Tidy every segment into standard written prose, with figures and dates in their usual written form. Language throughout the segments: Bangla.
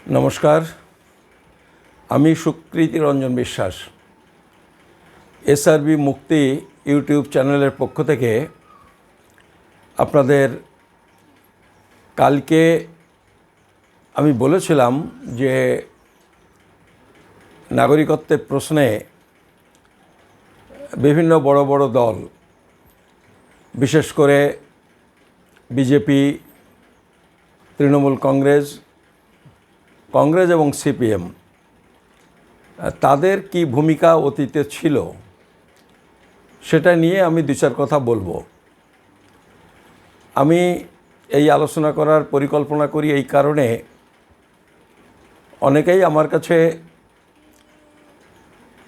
নমস্কার, আমি সুকৃতি রঞ্জন বিশ্বাস। এসআরবি মুক্তি ইউটিউব চ্যানেলের পক্ষ থেকে আপনাদের কালকে আমি বলেছিলাম যে নাগরিকত্বের প্রশ্নে বিভিন্ন বড় বড় দল, বিশেষ করে বিজেপি, তৃণমূল কংগ্রেস এবং সিপিএম, তাদের কি ভূমিকা অতীতে ছিল সেটা নিয়ে আমি দু চার কথা বলবো। আমি এই আলোচনা করার পরিকল্পনা করি এই কারণে, অনেকেই আমার কাছে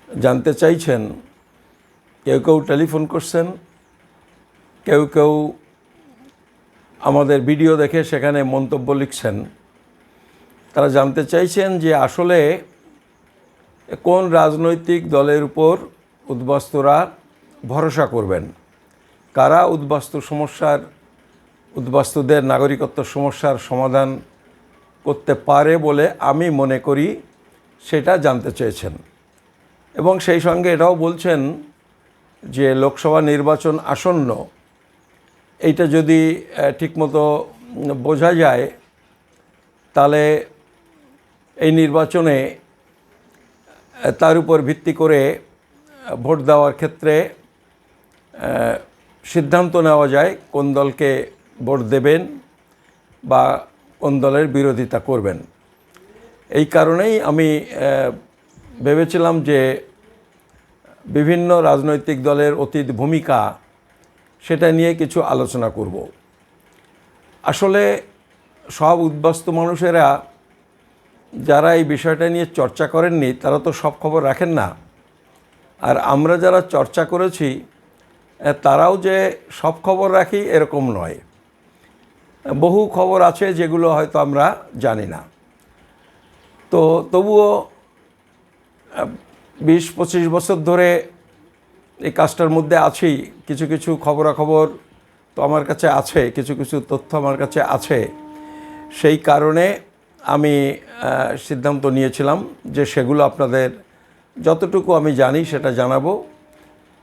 জানতে চাইছেন, কেউ কেউ টেলিফোন করছেন, কেউ আমাদের ভিডিও দেখে সেখানে মন্তব্য লিখছেন। তারা জানতে চাইছেন যে আসলে কোন রাজনৈতিক দলের উপর উদ্বাস্তুরা ভরসা করবেন, কারা উদ্বাস্তুদের নাগরিকত্ব সমস্যার সমাধান করতে পারে বলে আমি মনে করি, সেটা জানতে চেয়েছেন। এবং সেই সঙ্গে এটাও বলছেন যে লোকসভা নির্বাচন আসন্ন, এইটা যদি ঠিকমতো বোঝা যায় তাহলে এই নির্বাচনে তার উপর ভিত্তি করে ভোট দেওয়ার ক্ষেত্রে সিদ্ধান্ত নেওয়া যায় কোন দলকে ভোট দেবেন বা কোন দলের বিরোধিতা করবেন। এই কারণেই আমি ভেবেছিলাম যে বিভিন্ন রাজনৈতিক দলের অতীত ভূমিকা, সেটা নিয়ে কিছু আলোচনা করব। আসলে সব উদ্বাস্তু মানুষেরা যারা এই বিষয়টা নিয়ে চর্চা করেননি, তারা তো সব খবর রাখেন না। আর আমরা যারা চর্চা করেছি তারাও যে সব খবর রাখি এরকম নয়। বহু খবর আছে যেগুলো হয়তো আমরা জানি না। তো তবুও 20-25 বছর ধরে এই কাজটার মধ্যে আছি। কিছু কিছু খবরাখবর তো আমার কাছে আছে, কিছু কিছু তথ্য আমার কাছে আছে। সেই কারণে আমি সিদ্ধান্ত নিয়েছিলাম যে সেগুলো আপনাদের যতটুকু আমি জানি সেটা জানাবো,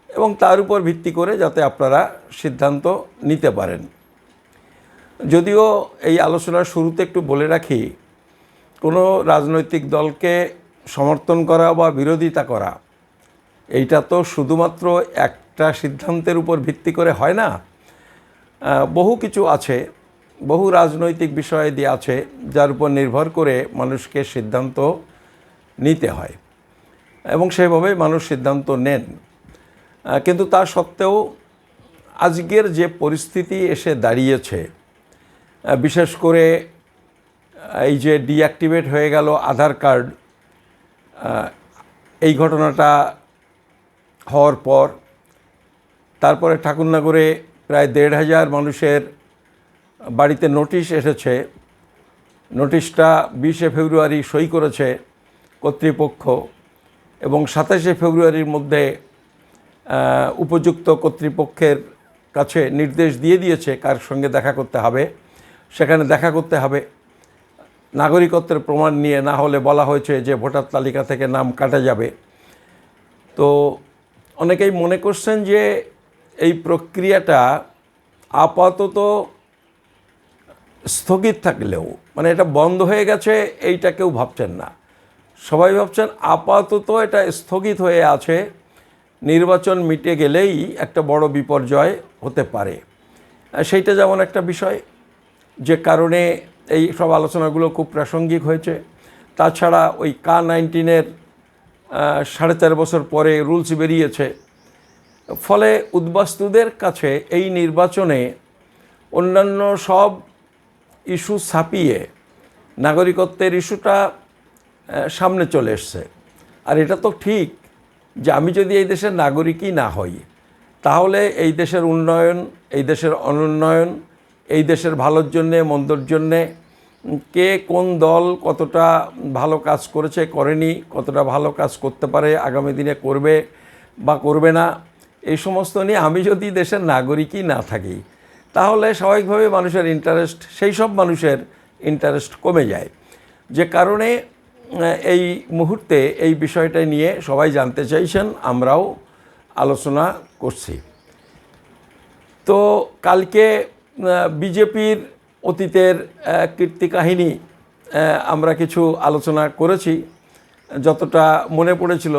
এবং তার উপর ভিত্তি করে যাতে আপনারা সিদ্ধান্ত নিতে পারেন। যদিও এই আলোচনার শুরুতে একটু বলে রাখি, কোনো রাজনৈতিক দলকে সমর্থন করা বা বিরোধিতা করা, এইটা তো শুধুমাত্র একটা সিদ্ধান্তের উপর ভিত্তি করে হয় না। বহু কিছু আছে, বহু রাজনৈতিক বিষয় দিয়ে আছে যার উপর নির্ভর করে মানুষকে সিদ্ধান্ত নিতে হয়, এবং সেভাবে মানুষ সিদ্ধান্ত নেন। কিন্তু তা সত্ত্বেও আজকের যে পরিস্থিতি এসে দাঁড়িয়েছে, বিশেষ করে এই যে ডিঅ্যাক্টিভেট হয়ে গেল আধার কার্ড, এই ঘটনাটা হওয়ার পর, তারপরে ঠাকুরনগরে প্রায় 1,500 মানুষের বাড়িতে নোটিশ এসেছে। নোটিশটা 20 ফেব্রুয়ারি সই করেছে কর্তৃপক্ষ, এবং 27 ফেব্রুয়ারির মধ্যে উপযুক্ত কর্তৃপক্ষের কাছে নির্দেশ দিয়ে দিয়েছে কার সঙ্গে দেখা করতে হবে। সেখানে দেখা করতে হবে নাগরিকত্বের প্রমাণ নিয়ে, না হলে বলা হয়েছে যে ভোটার তালিকা থেকে নাম কাটা যাবে। তো অনেকেই মনে করছেন যে এই প্রক্রিয়াটা আপাতত স্থগিত থাকলেও, মানে এটা বন্ধ হয়ে গেছে এইটা কেউ ভাবছেন না। সবাই ভাবছেন আপাতত এটা স্থগিত হয়ে আছে, নির্বাচন মিটে গেলেই একটা বড় বিপর্যয় হতে পারে। সেইটা যেমন একটা বিষয়, যে কারণে এই সব আলোচনাগুলো খুব প্রাসঙ্গিক হয়েছে। তাছাড়া ওই K-19 3.5 বছর পরে রুলস বেরিয়েছে, ফলে উদ্বাস্তুদের কাছে এই নির্বাচনে অন্যান্য সব ইস্যু ছাপিয়ে নাগরিকত্বের ইস্যুটা সামনে চলে এসছে। আর এটা তো ঠিক যে আমি যদি এই দেশের নাগরিকই না হই, তাহলে এই দেশের উন্নয়ন, এই দেশের অনুন্নয়ন, এই দেশের ভালোর জন্যে মন্দর জন্যে কে কোন দল কতটা ভালো কাজ করেছে করেনি, কতটা ভালো কাজ করতে পারে আগামী দিনে করবে বা করবে না, এই সমস্ত নিয়ে আমি যদি দেশের নাগরিকই না থাকি, তাহলে স্বাভাবিকভাবে মানুষের ইন্টারেস্ট, সেই সব মানুষের ইন্টারেস্ট কমে যায়। যে কারণে এই মুহূর্তে এই বিষয়টা নিয়ে সবাই জানতে চাইছেন, আমরাও আলোচনা করছি। তো কালকে বিজেপির অতীতের কীর্তি কাহিনী আমরা কিছু আলোচনা করেছি, যতটা মনে পড়েছিল।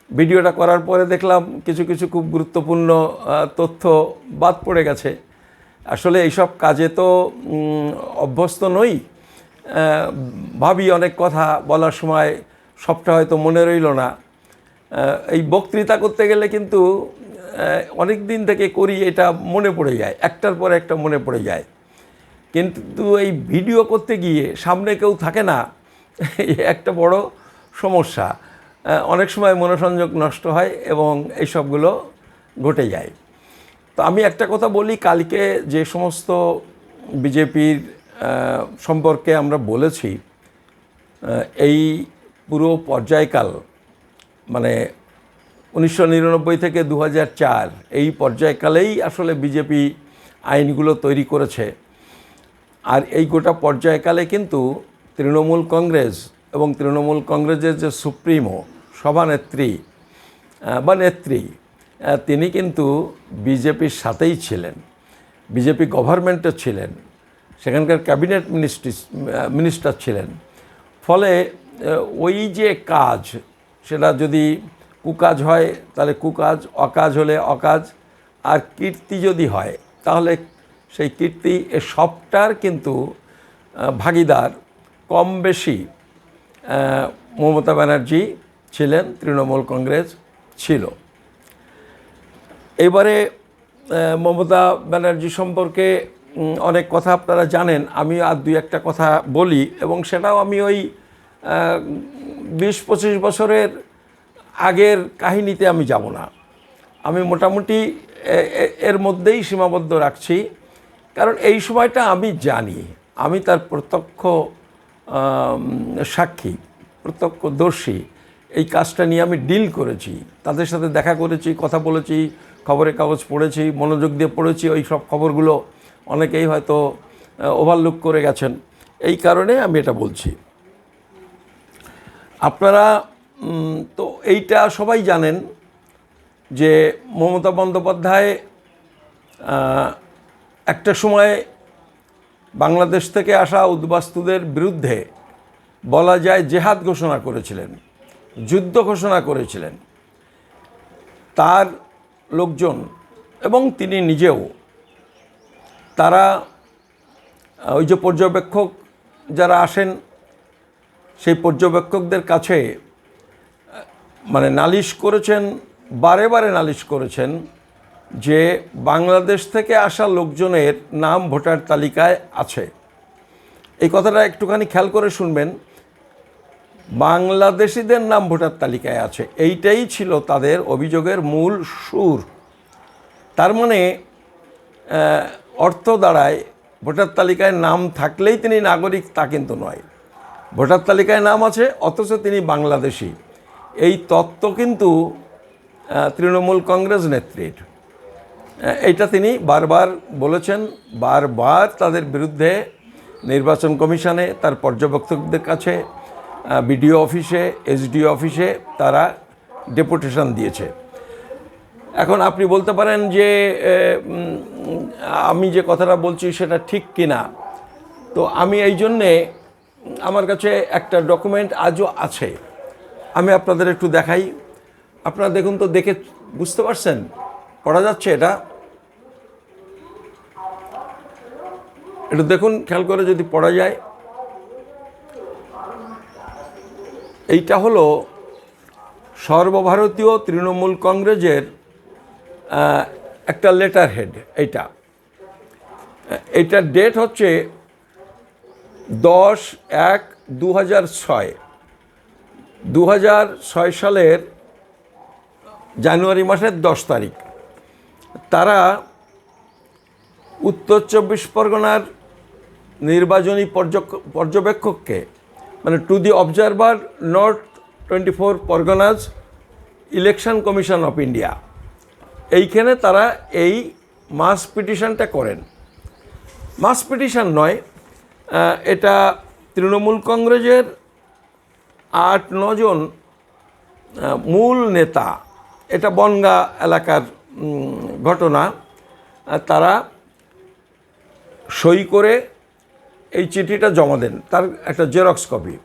ভিডিওটা করার পরে দেখলাম কিছু কিছু খুব গুরুত্বপূর্ণ তথ্য বাদ পড়ে গেছে। আসলে এইসব কাজে তো অভ্যস্ত নই, ভাবি অনেক কথা বলার সময় সবটা হয়তো মনে রইল না। এই বক্তৃতা করতে গেলে কিন্তু অনেক দিন থেকে করি, এটা মনে পড়ে যায়, একটার পর একটা মনে পড়ে যায়। কিন্তু এই ভিডিও করতে গিয়ে সামনে কেউ থাকে না, একটা বড় সমস্যা। অনেক সময় মনোসংযোগ নষ্ট হয় এবং এই সবগুলো ঘটে যায়। তো আমি একটা কথা বলি, কালকে যে সমস্ত বিজেপির সম্পর্কে আমরা বলেছি, এই পুরো পর্যায়কাল মানে 1999 থেকে 2004 এই পর্যায়কালেই আসলে বিজেপি আইনগুলো তৈরি করেছে। আর এই গোটা পর্যায়কালে কিন্তু তৃণমূল কংগ্রেস এবং তৃণমূল কংগ্রেসের যে সুপ্রিমো সভানেত্রী বা নেত্রী, তিনি কিন্তু বিজেপির সাথেই ছিলেন, বিজেপি গভর্নমেন্টে ছিলেন, সেখানকার ক্যাবিনেট মিনিস্টার ছিলেন। ফলে ওই যে কাজ, সেটা যদি কুকাজ হয় তাহলে কুকাজ, অকাজ হলে অকাজ, আর কীর্তি যদি হয় তাহলে সেই কীর্তি, এ সবটার কিন্তু ভাগিদার কম বেশি মমতা ব্যানার্জি ছিলেন, তৃণমূল কংগ্রেস ছিল। এবারে মমতা ব্যানার্জি সম্পর্কে অনেক কথা আপনারা জানেন, আমি আর দুই একটা কথা বলি, এবং সেটাও আমি ওই 20-25 বছরের আগের কাহিনীতে আমি যাব না, আমি মোটামুটি এর মধ্যেই সীমাবদ্ধ রাখছি। কারণ এই সময়টা আমি জানি, আমি তার প্রত্যক্ষ সাক্ষী, প্রত্যক্ষদর্শী। এই কাজটা নিয়ে আমি ডিল করেছি, তাদের সাথে দেখা করেছি, কথা বলেছি, খবরের কাগজ পড়েছি, মনোযোগ দিয়ে পড়েছি। ওই সব খবরগুলো অনেকেই হয়তো ওভারলুক করে গেছেন, এই কারণে আমি এটা বলছি। আপনারা তো এইটা সবাই জানেন যে মমতা বন্দ্যোপাধ্যায় একটা সময় বাংলাদেশ থেকে আসা উদ্বাস্তুদের বিরুদ্ধে বলা যায় জেহাদ ঘোষণা করেছিলেন, যুদ্ধ ঘোষণা করেছিলেন। তার লোকজন এবং তিনি নিজেও, তারা ওই যে পর্যবেক্ষক যারা আসেন, সেই পর্যবেক্ষকদের কাছে মানে নালিশ করেছেন, বারে বারে নালিশ করেছেন যে বাংলাদেশ থেকে আসা লোকজনের নাম ভোটার তালিকায় আছে। এই কথাটা একটুখানি খেয়াল করে শুনবেন, বাংলাদেশিদের নাম ভোটার তালিকায় আছে, এইটাই ছিল তাদের অভিযোগের মূল সুর। তার মানে অর্থ দাঁড়ায় ভোটার তালিকায় নাম থাকলেই তিনি নাগরিক, তা কিন্তু নয়। ভোটার তালিকায় নাম আছে অথচ তিনি বাংলাদেশি, এই তত্ত্ব কিন্তু তৃণমূল কংগ্রেস নেত্রীর। এইটা তিনি বারবার বলেছেন, বারবার তাদের বিরুদ্ধে নির্বাচন কমিশনে, তার পর্যবেক্ষকদের কাছে, বিডিও অফিসে, এসডিও অফিসে তারা ডেপুটেশন দিয়েছে। এখন আপনি বলতে পারেন যে আমি যে কথাটা বলছি সেটা ঠিক কিনা। তো আমি এই জন্যে, আমার কাছে একটা ডকুমেন্ট আজও আছে, আমি আপনাদের একটু দেখাই। আপনারা দেখুন তো, দেখে বুঝতে পারছেন, পড়া যাচ্ছে এটা? একটু দেখুন খেয়াল করে যদি পড়া যায়। এইটা হলো সর্বভারতীয় তৃণমূল কংগ্রেসের একটা লেটার হেড। এইটার ডেট হচ্ছে 10/1/2006, 2006 সালের জানুয়ারি মাসের 10 তারিখ। তারা উত্তর 24 পরগনার নির্বাচনী পর্যবেক্ষককে, মানে to the observer North 24 Parganas election commission of India, এইখানে তারা এই মাস পিটিশনটা করেন। মাস পিটিশন নয়, এটা তৃণমূল কংগ্রেসের 8-9 জন মূল নেতা, এটা বনগাঁ এলাকার ঘটনা, তারা সই করে এই চিঠিটা জমা দেন, তার একটা জেরক্স কপি।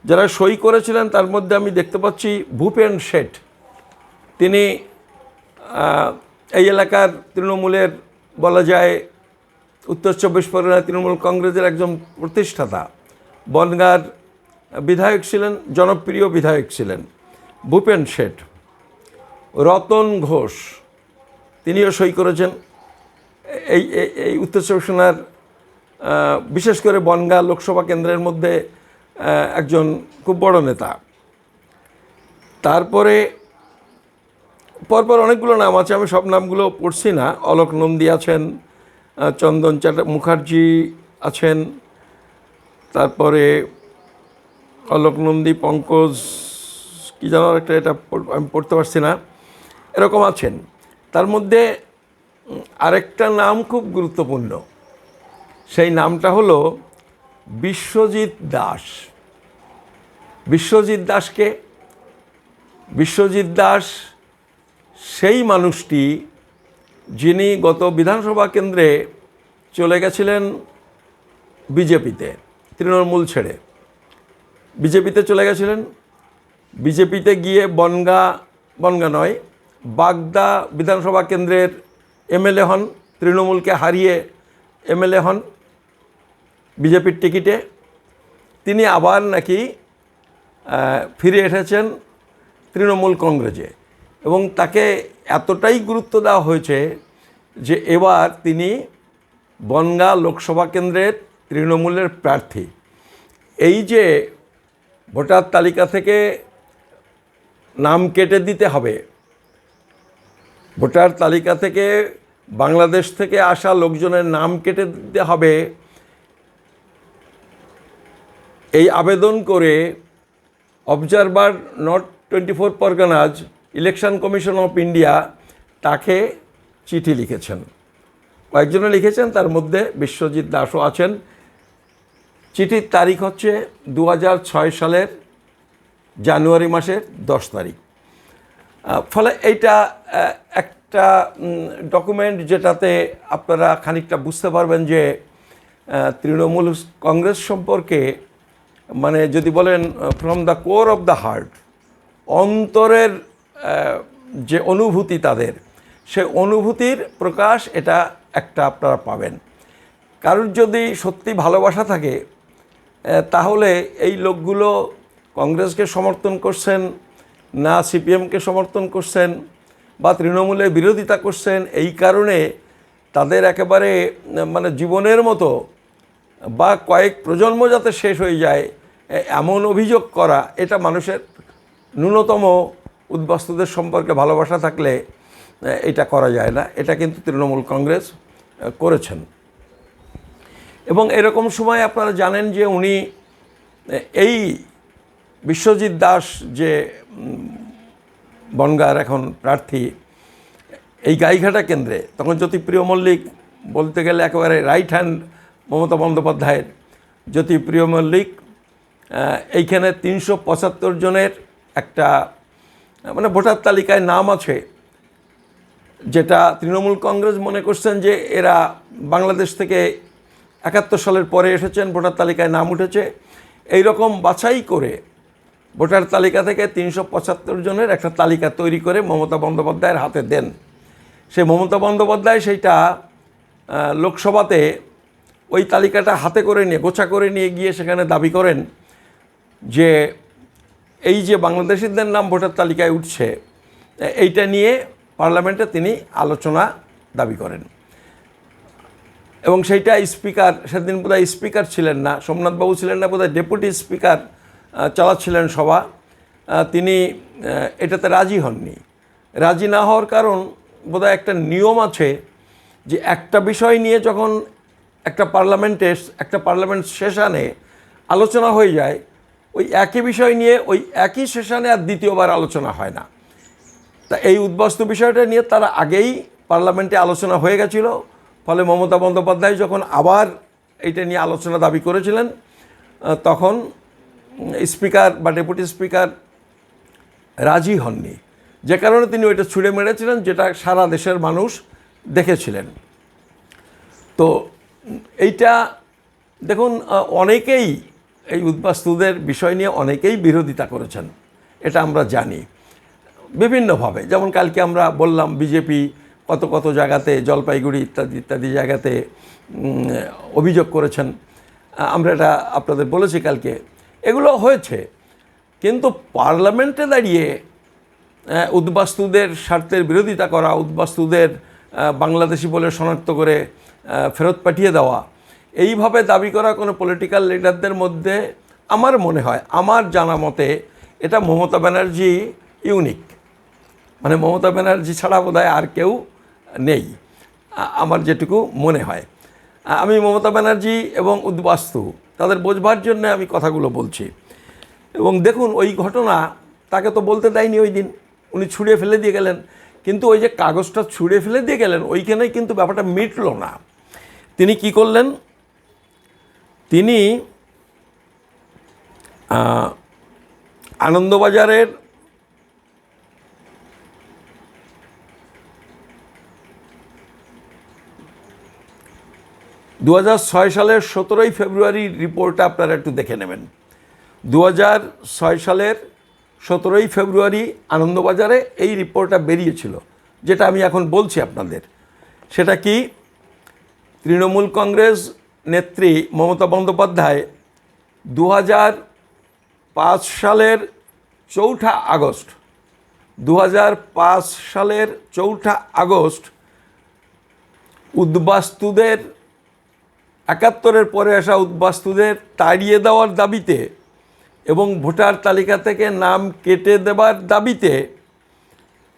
যারা সই করেছিলেন তার মধ্যে আমি দেখতে পাচ্ছি ভূপেন শেঠ, তিনি এই এলাকার তৃণমূলের বলা যায় উত্তর 24 পরগনা তৃণমূল কংগ্রেসের একজন প্রতিষ্ঠাতা, বনগাঁর বিধায়ক ছিলেন, জনপ্রিয় বিধায়ক ছিলেন ভূপেন শেঠ। রতন ঘোষ, তিনিও সই করেছেন। এই এই উত্তর 24 পরগনার বিশেষ করে বনগাঁ লোকসভা কেন্দ্রের মধ্যে একজন খুব বড় নেতা। তারপরে পরপর অনেকগুলো নাম আছে, আমি সব নামগুলো পড়ছি না। অলোক নন্দী আছেন, চন্দন মুখার্জি আছেন, তারপরে অলোক নন্দী, পঙ্কজ কী যেন একটা, এটা আমি পড়তে পারছি না, এরকম আছেন। তার মধ্যে আরেকটা নাম খুব গুরুত্বপূর্ণ, সেই নামটা হলো বিশ্বজিৎ দাস। বিশ্বজিৎ দাসকে, বিশ্বজিৎ দাস সেই মানুষটি যিনি গত বিধানসভা কেন্দ্রে চলে গেছিলেন বিজেপিতে, তৃণমূল ছেড়ে বিজেপিতে চলে গেছিলেন। বিজেপিতে গিয়ে বনগাঁ নয়, বাগদা বিধানসভা কেন্দ্রের এমএলএ হন, তৃণমূলকে হারিয়ে এমএলএ হন বিজেপির টিকিটে। তিনি আবার নাকি ফিরে এসেছেন তৃণমূল কংগ্রেসে, এবং তাকে এতটাই গুরুত্ব দেওয়া হয়েছে যে এবার তিনি বনগাঁ লোকসভা কেন্দ্রের তৃণমূলের প্রার্থী। এই যে ভোটার তালিকা থেকে নাম কেটে দিতে হবে, ভোটার তালিকা থেকে বাংলাদেশ থেকে আসা লোকজনের নাম কেটে দিতে হবে, এই আবেদন করে observer North 24 Parganas election commission of India তাকে চিঠি লিখেছেন। কয়েকজনে লিখেছেন, তার মধ্যে বিশ্বজিৎ দাসও আছেন। চিঠির তারিখ হচ্ছে 2006 সালের জানুয়ারি মাসের 10 তারিখ। ফলে এইটা একটা ডকুমেন্ট যেটাতে আপনারা খানিকটা বুঝতে পারবেন যে তৃণমূল কংগ্রেস সম্পর্কে, মানে যদি বলেন from the core of the heart, অন্তরের যে অনুভূতি তাদের, সে অনুভূতির প্রকাশ এটা একটা আপনারা পাবেন। কারোর যদি সত্যি ভালোবাসা থাকে তাহলে এই লোকগুলো কংগ্রেসকে সমর্থন করছেন না সিপিএমকে সমর্থন করছেন বা তৃণমূলের বিরোধিতা করছেন, এই কারণে তাদের একেবারে মানে জীবনের মতো বা কয়েক প্রজন্ম যাতে শেষ হয়ে যায় এমন অভিযোগ করা, এটা মানুষের ন্যূনতম উদ্বাস্তুদের সম্পর্কে ভালোবাসা থাকলে এটা করা যায় না। এটা কিন্তু তৃণমূল কংগ্রেস করেছেন। এবং এরকম সময় আপনারা জানেন যে উনি এই বিশ্বজিৎ দাস যে বনগাঁর এখন প্রার্থী, এই গাইঘাটা কেন্দ্রে, তখন জ্যোতিপ্রিয় মল্লিক বলতে গেলে একেবারে রাইট হ্যান্ড মমতা বন্দ্যোপাধ্যায়ের। জ্যোতিপ্রিয় মল্লিক এইখানে 375 জনের একটা মানে ভোটার তালিকায় নাম আছে, যেটা তৃণমূল কংগ্রেস মনে করছেন যে এরা বাংলাদেশ থেকে 71 সালের পরে এসেছেন, ভোটার তালিকায় নাম উঠেছে। এই রকম বাছাই করে ভোটার তালিকা থেকে 375 জনের একটা তালিকা তৈরি করে মমতা বন্দ্যোপাধ্যায়ের হাতে দেন। সে মমতা বন্দ্যোপাধ্যায় সেইটা লোকসভাতে ওই তালিকাটা হাতে করে নিয়ে, গোছা করে নিয়ে গিয়ে সেখানে দাবি করেন যে এই যে বাংলাদেশিদের নাম ভোটার তালিকায় উঠছে, এইটা নিয়ে পার্লামেন্টে তিনি আলোচনা দাবি করেন। এবং সেইটা স্পিকার, সেদিন বোধহয় স্পিকার ছিলেন না, সোমনাথবাবু ছিলেন না, বোধহয় ডেপুটি স্পিকার চালাচ্ছিলেন সভা, তিনি এটাতে রাজি হননি। রাজি না হওয়ার কারণ বোধহয় একটা নিয়ম আছে যে একটা বিষয় নিয়ে যখন একটা পার্লামেন্ট সেশনে আলোচনা হয়ে যায়, ওই একই বিষয় নিয়ে ওই একই সেশনে আর দ্বিতীয়বার আলোচনা হয় না। তা এই উদ্বাস্তু বিষয়টা নিয়ে তারা আগেই পার্লামেন্টে আলোচনা হয়ে গেছিল। ফলে মমতা বন্দ্যোপাধ্যায় যখন আবার এইটা নিয়ে আলোচনা দাবি করেছিলেন, তখন স্পিকার বা ডেপুটি স্পিকার রাজি হননি, যে কারণে তিনি ওইটা ছুঁড়ে মেরেছিলেন, যেটা সারা দেশের মানুষ দেখেছিলেন। তো এইটা দেখুন, অনেকেই এই উদ্বাস্তুদের বিষয় নিয়ে অনেকেই বিরোধিতা করেছেন, এটা আমরা জানি বিভিন্নভাবে। যেমন কালকে আমরা বললাম বিজেপি কত কত জায়গাতে, জলপাইগুড়ি ইত্যাদি ইত্যাদি জায়গাতে অভিযোগ করেছেন, আমরা এটা আপনাদের বলেছি কালকে। এগুলো হয়েছে, কিন্তু পার্লামেন্টে দাঁড়িয়ে উদ্বাস্তুদের স্বার্থের বিরোধিতা করা, উদ্বাস্তুদের বাংলাদেশি বলে শনাক্ত করে ফেরত পাঠিয়ে দেওয়া, এইভাবে দাবি করা কোনো পলিটিক্যাল লিডারদের মধ্যে আমার মনে হয়, আমার জানা মতে এটা মমতা ব্যানার্জি ইউনিক। মানে মমতা ব্যানার্জি ছাড়া বোধহয় আর কেউ নেই, আমার যেটুকু মনে হয়। আমি মমতা ব্যানার্জি এবং উদ্বাস্তু তাদের বোঝবার জন্য আমি কথাগুলো বলছি। এবং দেখুন, ওই ঘটনা তাকে তো বলতে দেয়নি ওই দিন, উনি ছুঁড়ে ফেলে দিয়ে গেলেন। কিন্তু ওই যে কাগজটা ছুঁড়ে ফেলে দিয়ে গেলেন, ওইখানেই কিন্তু ব্যাপারটা মিটল না। তিনি কি করলেন, তিনি আনন্দবাজারের দু সালের 17ই ফেব্রুয়ারি রিপোর্টটা আপনারা একটু দেখে নেবেন। 2006 সালের 17ই ফেব্রুয়ারি আনন্দবাজারে এই রিপোর্টটা বেরিয়েছিল, যেটা আমি এখন বলছি আপনাদের। সেটা কি, তৃণমূল কংগ্রেস নেত্রী মমতা বন্দ্যোপাধ্যায় 2005 সালের 4 আগস্ট 2005 সালের 4 আগস্ট উদ্বাস্তুদের, 71-এর পরে আসা উদ্বাস্তুদের তাড়িয়ে দেওয়ার দাবিতে এবং ভোটার তালিকা থেকে নাম কেটে দেবার দাবিতে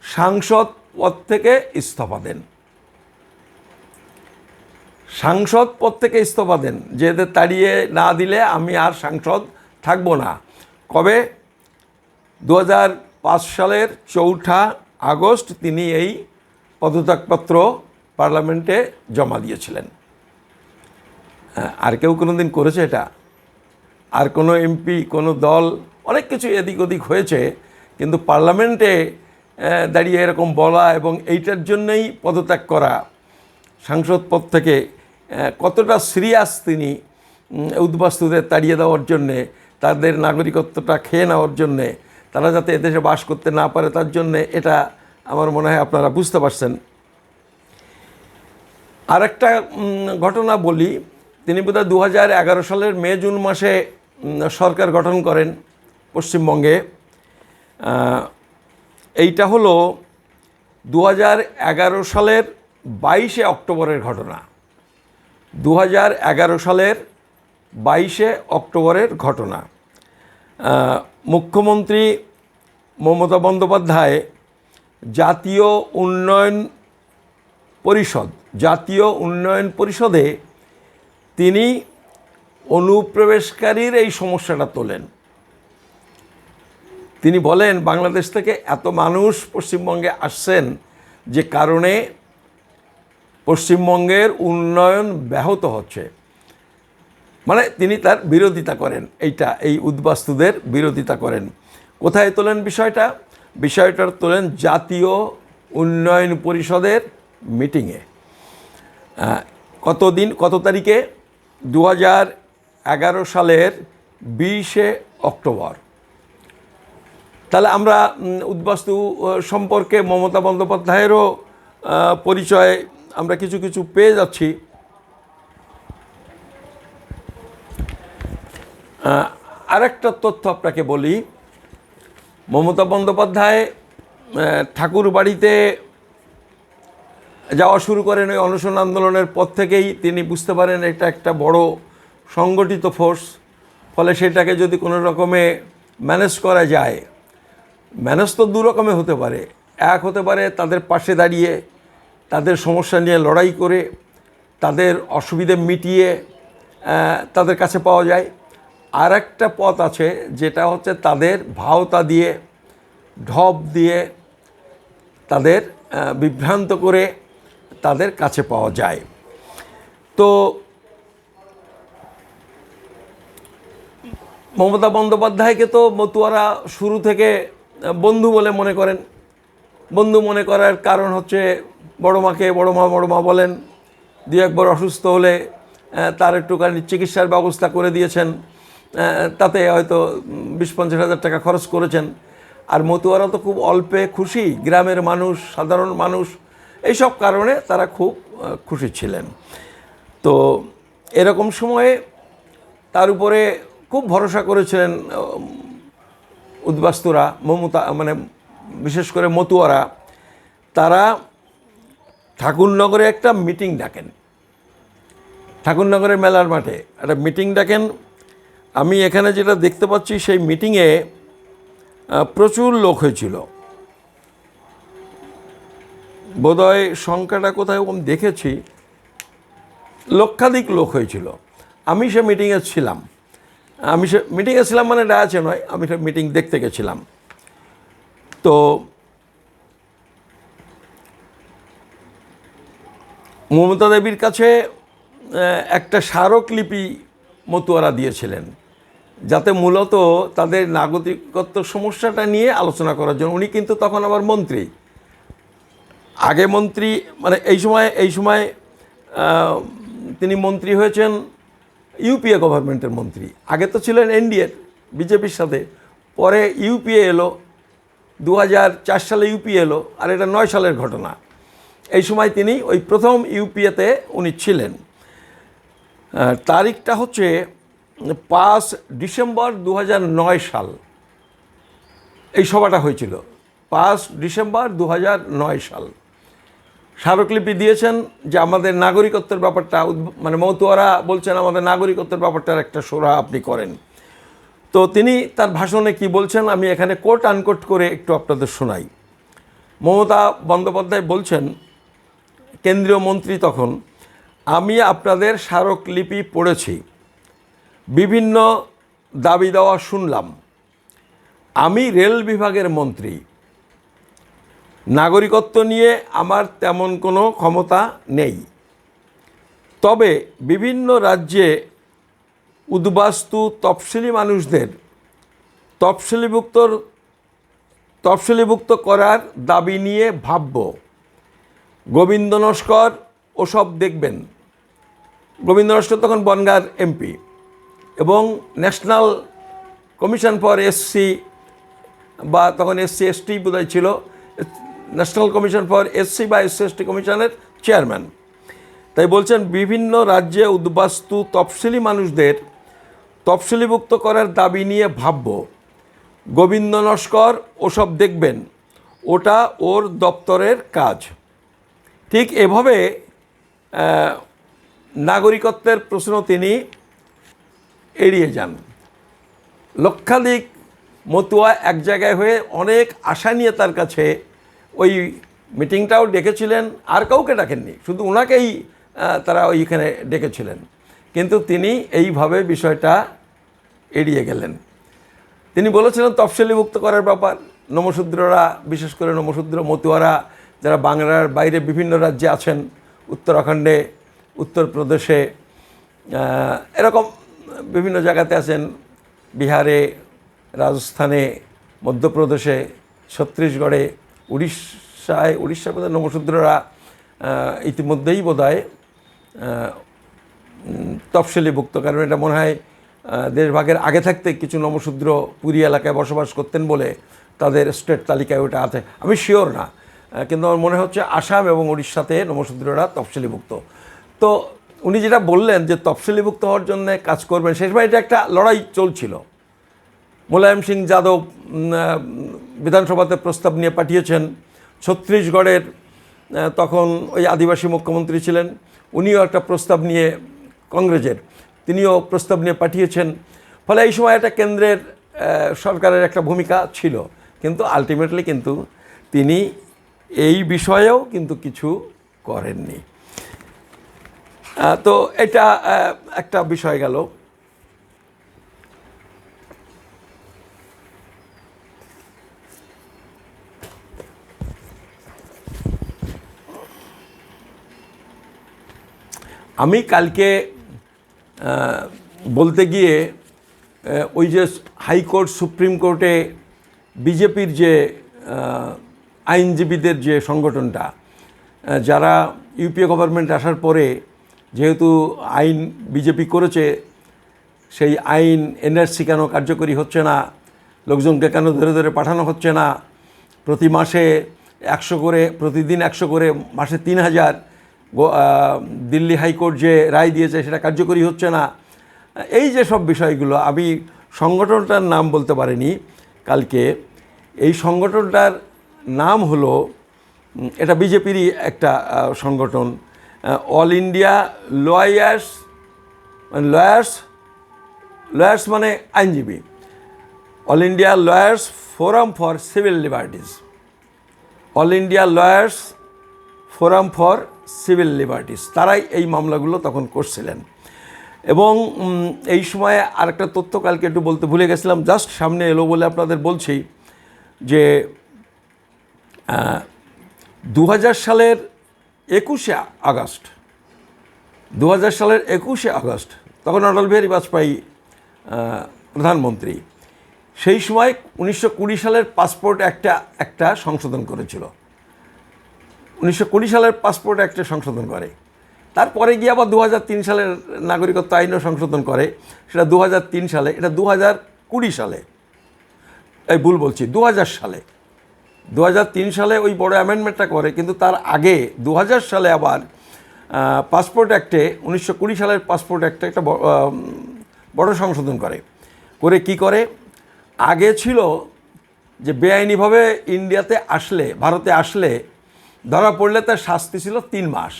সাংসদ পদ থেকে ইস্তফা দেন। সাংসদ পদ থেকে ইস্তফা দেন, যে এদের তাড়িয়ে না দিলে আমি আর সাংসদ থাকব না। কবে? 2005 সালের 4 আগস্ট তিনি এই পদত্যাগপত্র পার্লামেন্টে জমা দিয়েছিলেন। আর কেউ কোনো দিন করেছে এটা? আর কোনো এমপি, কোনো দল, অনেক কিছু এদিক ওদিক হয়েছে, কিন্তু পার্লামেন্টে দাঁড়িয়ে এরকম বলা এবং এইটার জন্যই পদত্যাগ করা সাংসদ পদ থেকে, কতটা সিরিয়াস তিনি উদ্বাস্তুদের তাড়িয়ে দেওয়ার জন্যে, তাদের নাগরিকত্বটা খেয়ে নেওয়ার জন্যে, তারা যাতে এদেশে বাস করতে না পারে তার জন্যে, এটা আমার মনে হয় আপনারা বুঝতে পারছেন। আর একটা ঘটনা বলি, তিনি বোধহয় 2011 সালের মে জুন মাসে সরকার গঠন করেন পশ্চিমবঙ্গে। এইটা হলো 2011 সালের 22 অক্টোবরের ঘটনা। 2011 সালের 22 অক্টোবরের ঘটনা। মুখ্যমন্ত্রী মমতা বন্দ্যোপাধ্যায় জাতীয় উন্নয়ন পরিষদে তিনি অনুপ্রবেশকারীর এই সমস্যাটা তোলেন। তিনি বলেন, বাংলাদেশ থেকে এত মানুষ পশ্চিমবঙ্গে আসছেন, যে কারণে পশ্চিমবঙ্গের উন্নয়ন ব্যাহত হচ্ছে। মানে তিনি তার বিরোধিতা করেন, এই উদ্বাস্তুদের বিরোধিতা করেন। কোথায় তোলেন বিষয়টা তোলেন জাতীয় উন্নয়ন পরিষদের মিটিংয়ে। কত তারিখে? 2011 সালের 20 অক্টোবর। তাহলে আমরা উদ্বাস্তু সম্পর্কে মমতা বন্দ্যোপাধ্যায়েরও পরিচয় আমরা কিছু কিছু পেয়ে যাচ্ছি। আরেকটা তথ্য আপনাকে বলি, মমতা বন্দ্যোপাধ্যায় ঠাকুর বাড়িতে যাওয়া শুরু করেন ওই অনশন আন্দোলনের পর থেকেই। তিনি বুঝতে পারেন এটা একটা বড় সংগঠিত ফোর্স, ফলে সেটাকে যদি কোনো রকমে ম্যানেজ করা যায়, ম্যানেজ তো দু রকমে হতে পারে। এক হতে পারে তাদের পাশে দাঁড়িয়ে, তাদের সমস্যা নিয়ে লড়াই করে, তাদের অসুবিধে মিটিয়ে তাদের কাছে পাওয়া যায়। আর একটা পথ আছে, যেটা হচ্ছে তাদের ভাওতা দিয়ে, ঢপ দিয়ে, তাদের বিভ্রান্ত করে তাদের কাছে পাওয়া যায়। তো মমতা বন্দ্যোপাধ্যায়কে তো মতুয়ারা শুরু থেকে বন্ধু বলে মনে করেন। বন্ধু মনে করার কারণ হচ্ছে বড় মাকে বড় মা বলেন, দু একবার অসুস্থ হলে তার একটুখানি চিকিৎসার ব্যবস্থা করে দিয়েছেন, তাতে হয়তো 20-50 হাজার টাকা খরচ করেছেন। আর মতুয়ারা তো খুব অল্পে খুশি, গ্রামের মানুষ, সাধারণ মানুষ, এইসব কারণে তারা খুব খুশি ছিলেন। তো এরকম সময়ে তার উপরে খুব ভরসা করেছিলেন উদ্বাস্তুরা, মানে বিশেষ করে মতুয়ারা। তারা ঠাকুরনগরে একটা মিটিং ডাকেন, ঠাকুরনগরের মেলার মাঠে একটা মিটিং ডাকেন। আমি এখানে যেটা দেখতে পাচ্ছি, সেই মিটিংয়ে প্রচুর লোক হয়েছিল। বোধহয় সংখ্যাটা কোথায় আমি দেখেছি, লক্ষাধিক লোক হয়েছিল। আমি সে মিটিংয়ে ছিলাম। মানে ডায়াচে নয়, আমি সে মিটিং দেখতে গেছিলাম। তো মমতা দেবীর কাছে একটা স্মারকলিপি মতুয়ারা দিয়েছিলেন, যাতে মূলত তাদের নাগরিকত্ব সমস্যাটা নিয়ে আলোচনা করার জন্য। উনি কিন্তু তখন আবার মন্ত্রী, আগে মন্ত্রী, মানে এই সময় তিনি মন্ত্রী হয়েছেন ইউপিএ গভর্নমেন্টের মন্ত্রী। আগে তো ছিলেন এনডিএর, বিজেপির সাথে, পরে ইউপিএ এলো, 2004 সালে ইউপিএ এলো, আর এটা 9 সালের ঘটনা। এই সময় তিনি ওই প্রথম ইউপিএতে উনি ছিলেন। তারিখটা হচ্ছে 5 ডিসেম্বর 2009 সাল এই সভাটা হয়েছিল। 5 ডিসেম্বর 2009 সাল। স্মারকলিপি দিয়েছেন যে আমাদের নাগরিকত্বের ব্যাপারটা, মানে মতুয়ারা বলছেন আমাদের নাগরিকত্বের ব্যাপারটার একটা সুরাহা আপনি করেন। তো তিনি তার ভাষণে কি বলছেন, আমি এখানে কোট আনকোট করে একটু আপনাদের শোনাই। মমতা বন্দ্যোপাধ্যায় বলছেন, কেন্দ্রীয় মন্ত্রী তখন, আমি আপনাদের স্মারকলিপি পড়েছি, বিভিন্ন দাবি দেওয়া শুনলাম। আমি রেল বিভাগের মন্ত্রী, নাগরিকত্ব নিয়ে আমার তেমন কোনো ক্ষমতা নেই। তবে বিভিন্ন রাজ্যে উদ্বাস্তু তফসিলি মানুষদের তফসিলিভুক্ত করার দাবি নিয়ে ভাবব। গোবিন্দ নস্কর ওসব দেখবেন। গোবিন্দ নস্কর তখন বনগাঁর এমপি, এবং ন্যাশনাল কমিশন ফর এসসি, বা তখন এসসি এসটি বোধহয় ছিল, ন্যাশনাল কমিশন ফর এসসি বা এসসি এসটি কমিশনের চেয়ারম্যান। তাই বলছেন, বিভিন্ন রাজ্যে উদ্বাস্তু তফসিলি মানুষদের তফসিলিভুক্ত করার দাবি নিয়ে ভাবব। গোবিন্দ নস্কর ওসব দেখবেন, ওটা ওর দপ্তরের কাজ। ঠিক এভাবে নাগরিকত্বের প্রশ্ন তিনি এড়িয়ে যান। লক্ষাধিক মতুয়া এক জায়গায় হয়ে অনেক আশা নিয়ে তার কাছে ওই মিটিংটাও ডেকেছিলেন, আর কাউকে ডাকেননি, শুধু ওনাকেই তারা ওইখানে ডেকেছিলেন। কিন্তু তিনি এইভাবে বিষয়টা এড়িয়ে গেলেন। তিনি বলেছিলেন তফসিলিভুক্ত করার ব্যাপার। নমশূদ্ররা, বিশেষ করে নমশূদ্র মতুয়ারা যারা বাংলার বাইরে বিভিন্ন রাজ্যে আছেন, উত্তরাখণ্ডে, উত্তরপ্রদেশে, এরকম বিভিন্ন জায়গাতে আছেন, বিহারে, রাজস্থানে, মধ্যপ্রদেশে, ছত্তিশগড়ে, উড়িষ্যা বোধহয় নমশূদ্ররা ইতিমধ্যেই বোধহয় তফসিলিভুক্ত। কারণ এটা মনে হয় দেশভাগের আগে থাকতে কিছু নমশূদ্র পুরী এলাকায় বসবাস করতেন বলে তাদের স্টেট তালিকায় ওটা আছে। আমি শিওর না, কিন্তু আমার মনে হচ্ছে আসাম এবং উড়িষ্যাতে নমশূদ্ররা তফসিলিভুক্ত। তো উনি যেটা বললেন যে তফসিলিভুক্ত হওয়ার জন্য কাজ করবেন, সেই সময় এটা একটা লড়াই চলছিল। মুলায়ম সিং যাদব বিধানসভাতে প্রস্তাব নিয়ে পাঠিয়েছেন। ছত্তিশগড়ের তখন ওই আদিবাসী মুখ্যমন্ত্রী ছিলেন, উনিও একটা প্রস্তাব নিয়ে, কংগ্রেসের, তিনিও প্রস্তাব নিয়ে পাঠিয়েছেন। ফলে এই সময় একটা কেন্দ্রের সরকারের একটা ভূমিকা ছিল, কিন্তু আলটিমেটলি কিন্তু তিনি এই বিষয়েও কিন্তু কিছু করেননি। তো এটা একটা বিষয় গেল। আমি কালকে বলতে গিয়ে ওই যে হাইকোর্ট সুপ্রিম কোর্টে বিজেপির যে আইনজীবীদের যে সংগঠনটা, যারা ইউপিএ গভর্নমেন্ট আসার পরে যেহেতু আইন বিজেপি করেছে, সেই আইন এনআরসি কেন কার্যকরী হচ্ছে না, লোকজনকে কেন ধরে ধরে পাঠানো হচ্ছে না, প্রতি মাসে 100 করে, প্রতিদিন 100 করে, মাসে 3000, দিল্লি হাইকোর্ট যে রায় দিয়েছে সেটা কার্যকরী হচ্ছে না, এই যে সব বিষয়গুলো, আমি সংগঠনটার নাম বলতে পারিনি কালকে। এই সংগঠনটার নাম হলো, এটা বিজেপিরই একটা সংগঠন, অল ইন্ডিয়া লয়ার্স মানে আইনজীবী, all India lawyers forum for civil liberties, all India lawyers forum for civil liberties, তারাই এই মামলাগুলো তখন করছিলেন। এবং এই সময়ে আরেকটা তথ্য কালকে একটু বলতে ভুলে গেছিলাম, জাস্ট সামনে এলো বলে আপনাদের বলছি, যে 2000 সালের 21শে আগস্ট, 2000 সালের 21শে আগস্ট, তখন অটল বিহারী বাজপেয়ী প্রধানমন্ত্রী, সেই সময় 1920 সালের পাসপোর্ট একটা সংশোধন করেছিল, 1920 সালের পাসপোর্ট একটা সংশোধন করে। তারপরে গিয়ে আবার 2003 সালের নাগরিকত্ব আইনও সংশোধন করে, সেটা 2003 সালে, এটা 2020 সালে, এই ভুল বলছি, 2000 সালে, 2003 সালে ওই বড় অ্যামেন্ডমেন্টটা করে, কিন্তু তার আগে 2000 সালে আবার পাসপোর্ট অ্যাক্টে, 1920 সালের পাসপোর্ট অ্যাক্টে একটা বড় সংশোধন করে। কি করে, আগে ছিল যে বেআইনিভাবে ইন্ডিয়াতে আসলে, ভারতে আসলে ধরা পড়লে তার শাস্তি ছিল 3 মাস,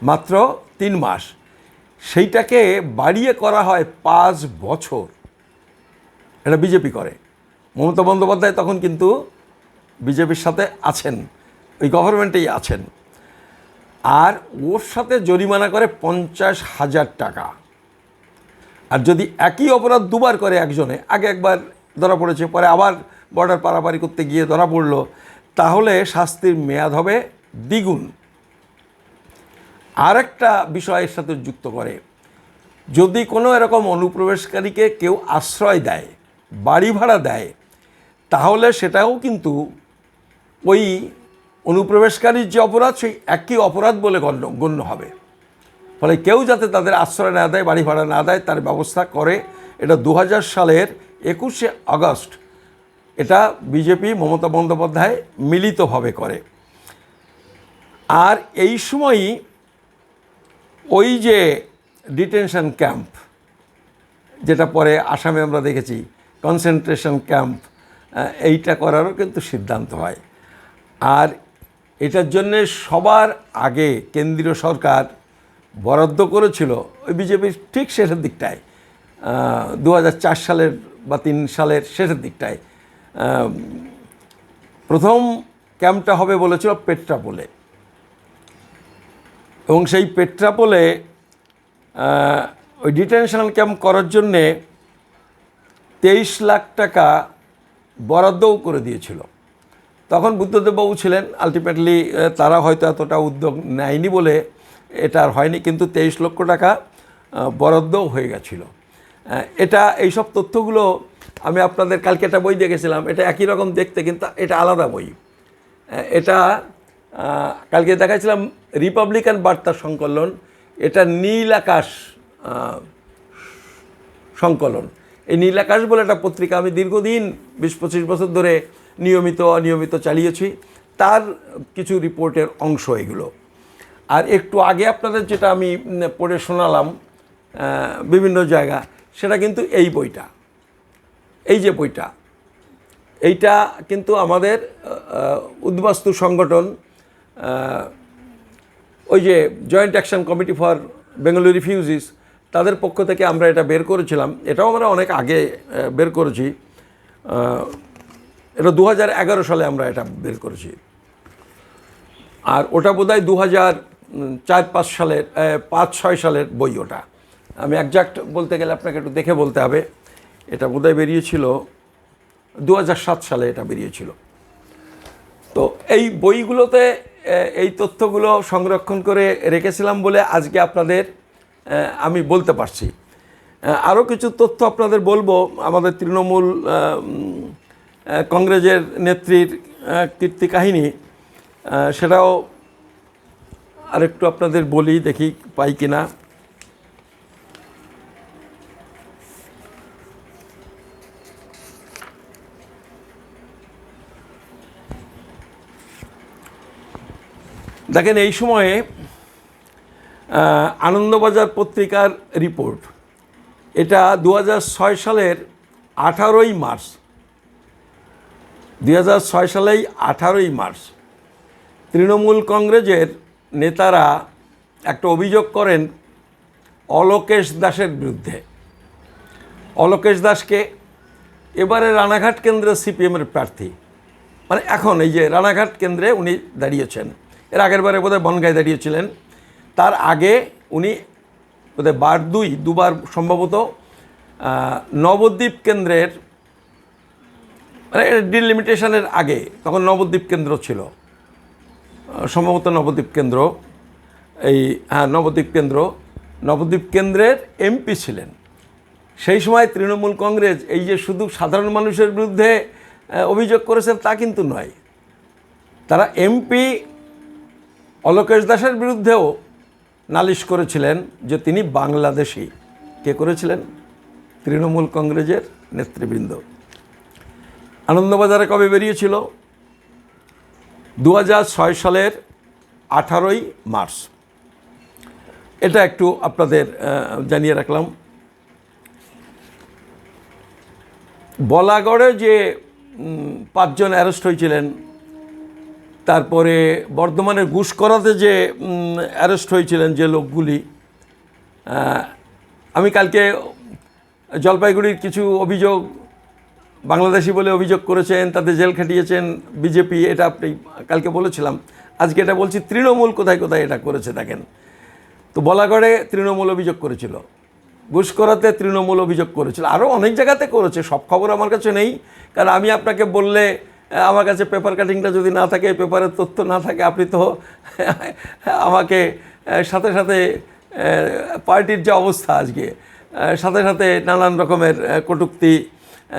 মাত্র 3 মাস, সেইটাকে বাড়িয়ে করা হয় 5 বছর। এটা বিজেপি করে। মমতা বন্দ্যোপাধ্যায় তখন কিন্তু বিজেপির সাথে আছেন, ওই গভর্নমেন্টেই আছেন। আর ওর সাথে জরিমানা করে 50,000 টাকা। আর যদি একই অপরাধ 2বার করে একজনে, আগে একবার ধরা পড়েছে, পরে আবার বর্ডার পারাপারি করতে গিয়ে ধরা পড়লো, তাহলে শাস্তির মেয়াদ হবে দ্বিগুণ। আর একটা বিষয়ের সাথে যুক্ত করে, যদি কোনো এরকম অনুপ্রবেশকারীকে কেউ আশ্রয় দেয়, বাড়ি ভাড়া দেয়, তাহলে সেটাও কিন্তু ওই অনুপ্রবেশকারীর যে অপরাধ, সেই একই অপরাধ বলে গণ্য হবে। ফলে কেউ যাতে তাদের আশ্রয় না দেয়, বাড়ি ভাড়া না দেয়, তার ব্যবস্থা করে। এটা 2000 সালের 21শে আগস্ট, এটা বিজেপি মমতা বন্দ্যোপাধ্যায় মিলিতভাবে করে। আর এই সময়ই ওই যে ডিটেনশন ক্যাম্প, যেটা পরে আসামে আমরা দেখেছি, কনসেন্ট্রেশন ক্যাম্প, এইটা করারও কিন্তু সিদ্ধান্ত হয়। আর এটার জন্যে সবার আগে কেন্দ্রীয় সরকার বরাদ্দ করেছিল ওই বিজেপির ঠিক শেষের দিকটায়, 2004 সালের বা 3 সালের শেষের দিকটায় প্রথম ক্যাম্পটা হবে বলেছিল পেট্রাপোলে। এবং সেই পেট্রাপোলে ওই ডিটেনশন ক্যাম্প করার জন্যে 23 লাখ টাকা বরাদ্দও করে দিয়েছিল। তখন বুদ্ধদেববাবু ছিলেন, আলটিমেটলি তারা হয়তো এতটা উদ্যোগ নেয়নি বলে এটা আর হয়নি, কিন্তু 23 লক্ষ টাকা বরাদ্দও হয়ে গেছিল। এটা এইসব তথ্যগুলো আমি আপনাদের কালকে একটা বই দেখেছিলাম, এটা একই রকম দেখতে, কিন্তু এটা আলাদা বই। এটা কালকে দেখাচ্ছিলাম রিপাবলিকান বার্তা সংকলন, এটা নীল আকাশ সংকলন। এই নীল আকাশ বলে একটা পত্রিকা আমি দীর্ঘদিন 20-25 বছর ধরে অনিয়মিত চালিয়েছি, তার কিছু রিপোর্টের অংশ এগুলো। আর একটু আগে আপনাদের যেটা আমি পড়ে শোনালাম বিভিন্ন জায়গা, সেটা কিন্তু এই বইটা, এই যে বইটা, এইটা কিন্তু আমাদের উদ্বাস্তু সংগঠন, ওই যে joint action committee for Bengali refugees, তাদের পক্ষ থেকে আমরা এটা বের করেছিলাম। এটাও আমরা অনেক আগে বের করেছি, এটা 2011 সালে আমরা এটা বের করেছি। আর ওটা বোধহয় 2004-5 সালের 5-6 সালের বই ওটা। আমি একজ্যাক্ট বলতে গেলে আপনাকে একটু দেখে বলতে হবে। এটা বোধহয় বেরিয়েছিল 2007 সালে, এটা বেরিয়েছিল। তো এই বইগুলোতে এই তথ্যগুলো সংরক্ষণ করে রেখেছিলাম বলে আজকে আপনাদের আমি বলতে পারছি। আরও কিছু তথ্য আপনাদের বলবো আমাদের তৃণমূল কংগ্রেসের নেত্রীর কীর্তি কাহিনী, সেটাও আরেকটু আপনাদের বলি, দেখি পাই কিনা। দেখেন, এই সময়ে আনন্দবাজার পত্রিকার রিপোর্ট, এটা 2006 সালের 18ই মার্চ, 2006 সালেই 18ই মার্চ তৃণমূল কংগ্রেসের নেতারা একটা অভিযোগ করেন অলোকেশ দাসের বিরুদ্ধে। অলোকেশ দাসকে এবারে রানাঘাট কেন্দ্রের সিপিএমের প্রার্থী, মানে এখন এই যে রানাঘাট কেন্দ্রে উনি দাঁড়িয়েছেন, এর আগের বারে বোধহয় বনগাঁয় দাঁড়িয়েছিলেন, তার আগে উনি বোধহয় দুবার সম্ভবত নবদ্বীপ কেন্দ্রের, মানে ডিলিমিটেশনের আগে তখন নবদ্বীপ কেন্দ্র ছিল, সম্ভবত নবদ্বীপ কেন্দ্র, নবদ্বীপ কেন্দ্রের এমপি ছিলেন। সেই সময় তৃণমূল কংগ্রেস এই যে শুধু সাধারণ মানুষের বিরুদ্ধে অভিযোগ করেছেন তা কিন্তু নয়, তারা এমপি অলোকেশ দাসের বিরুদ্ধেও নালিশ করেছিলেন যে তিনি বাংলাদেশি। কে করেছিলেন? তৃণমূল কংগ্রেসের নেতৃবৃন্দ। আনন্দবাজারে কবে বেরিয়েছিল? 2006 সালের 18ই মার্চ। এটা একটু আপনাদের জানিয়ে রাখলাম। বলাগড়ে যে 5 জন অ্যারেস্ট হয়েছিলেন, তারপরে বর্ধমানের গুসকরাতে যে অ্যারেস্ট হয়েছিলেন যে লোকগুলি, আমি কালকে জলপাইগুড়ির কিছু অভিযোগ বাংলাদেশি বলে অভিযোগ করেছেন, তাদের জেল খাটিয়েছেন বিজেপি, এটা আপনি কালকে বলেছিলাম। আজকে এটা বলছি তৃণমূল কোথায় কোথায় এটা করেছে দেখেন। তো বলাগড়ে তৃণমূল অভিযোগ করেছিল, গুসকরাতে তৃণমূল অভিযোগ করেছিল, আরও অনেক জায়গাতে করেছে। সব খবর আমার কাছে নেই, কারণ আমি আপনাকে বললে আমার কাছে পেপার কাটিংটা যদি না থাকে, পেপারের তথ্য না থাকে, আপনি তো আমাকে সাথে সাথে পার্টির যে অবস্থা আজকে, সাথে সাথে নানান রকমের কটূক্তি,